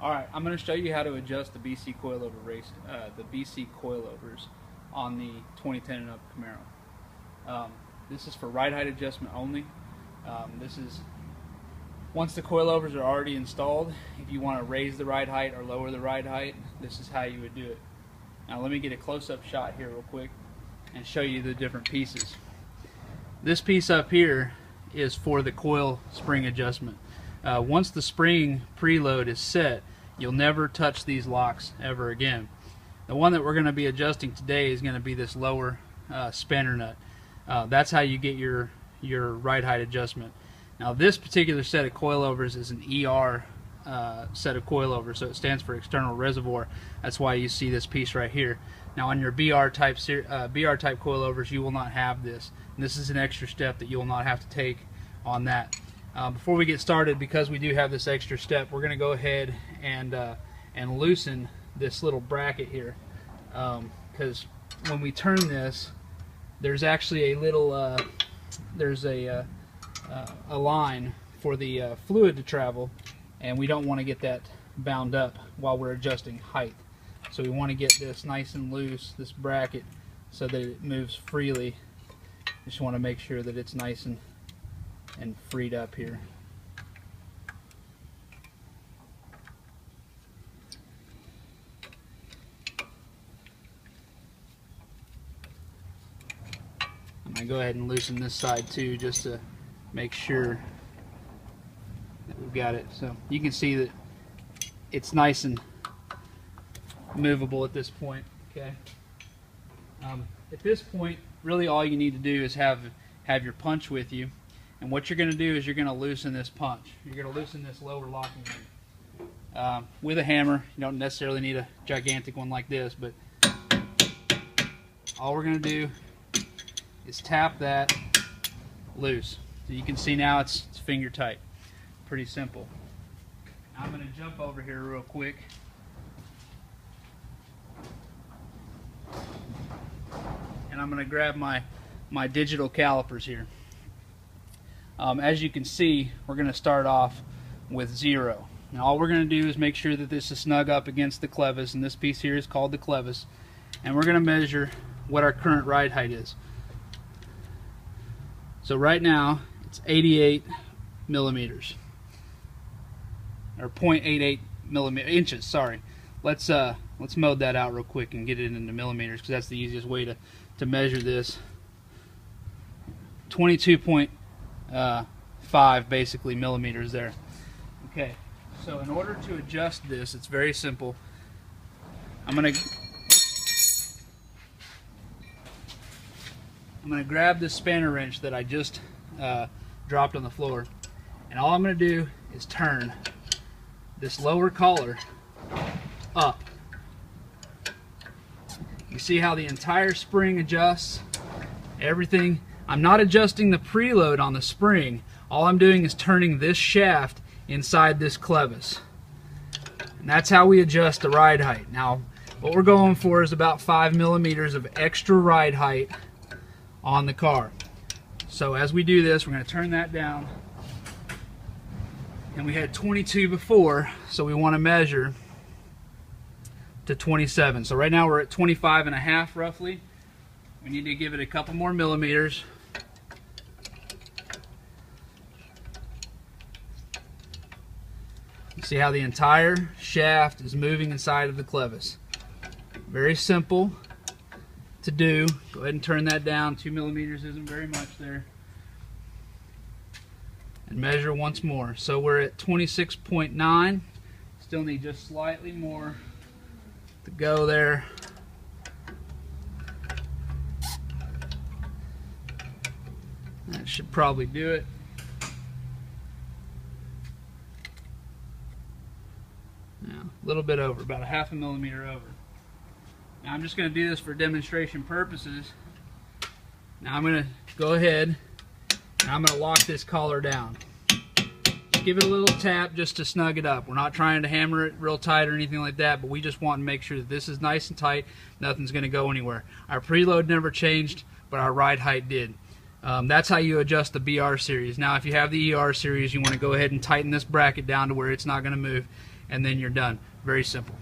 Alright, I'm going to show you how to adjust the BC coilovers on the 2010 and up Camaro. This is for ride height adjustment only. This is once the coilovers are already installed. If you want to raise the ride height or lower the ride height, this is how you would do it. Now let me get a close-up shot here real quick and show you the different pieces. This piece up here is for the coil spring adjustment. Once the spring preload is set, you'll never touch these locks ever again. The one that we're going to be adjusting today is going to be this lower spanner nut. That's how you get your ride height adjustment. Now this particular set of coilovers is an ER set of coilovers, so it stands for external reservoir. That's why you see this piece right here. Now on your BR type coilovers, you will not have this. And this is an extra step that you will not have to take on that. Before we get started, because we do have this extra step, we're going to go ahead and loosen this little bracket here, because when we turn this, there's actually a little there's a line for the fluid to travel, and we don't want to get that bound up while we're adjusting height. So we want to get this nice and loose, this bracket, so that it moves freely. Just want to make sure that it's nice and freed up here. I'm going to go ahead and loosen this side too, just to make sure that we've got it. So you can see that it's nice and movable at this point. Okay. At this point, really all you need to do is have your punch with you. And what you're going to do is you're going to loosen this punch. You're going to loosen this lower locking ring with a hammer. You don't necessarily need a gigantic one like this, but all we're going to do is tap that loose. So you can see now it's finger tight. Pretty simple. Now I'm going to jump over here real quick. And I'm going to grab my digital calipers here. As you can see, we're going to start off with 0. Now all we're going to do is make sure that this is snug up against the clevis, and this piece here is called the clevis, and we're going to measure what our current ride height is. So right now it's 88 millimeters, or 0.88 inches. Sorry. Let's mode that out real quick and get it into millimeters, because that's the easiest way to measure this. 22.5 basically millimeters there. Okay, so in order to adjust this, it's very simple. I'm gonna grab this spanner wrench that I just dropped on the floor, and all I'm gonna do is turn this lower collar up. You see how the entire spring adjusts? Everything. I'm not adjusting the preload on the spring. All I'm doing is turning this shaft inside this clevis. And that's how we adjust the ride height. Now, what we're going for is about 5 millimeters of extra ride height on the car. So as we do this, we're going to turn that down. And we had 22 before, so we want to measure to 27. So right now we're at 25.5 roughly. We need to give it a couple more millimeters. You see how the entire shaft is moving inside of the clevis. Very simple to do. Go ahead and turn that down. 2 millimeters isn't very much there. And measure once more. So we're at 26.9. Still need just slightly more to go there. That should probably do it. Now, a little bit over, about a 0.5 millimeter over. Now I'm just going to do this for demonstration purposes. Now I'm going to go ahead and I'm going to lock this collar down. Just give it a little tap just to snug it up. We're not trying to hammer it real tight or anything like that, but we just want to make sure that this is nice and tight. Nothing's going to go anywhere. Our preload never changed, but our ride height did. That's how you adjust the BR series. Now if you have the ER series, you want to go ahead and tighten this bracket down to where it's not going to move. and then you're done. Very simple.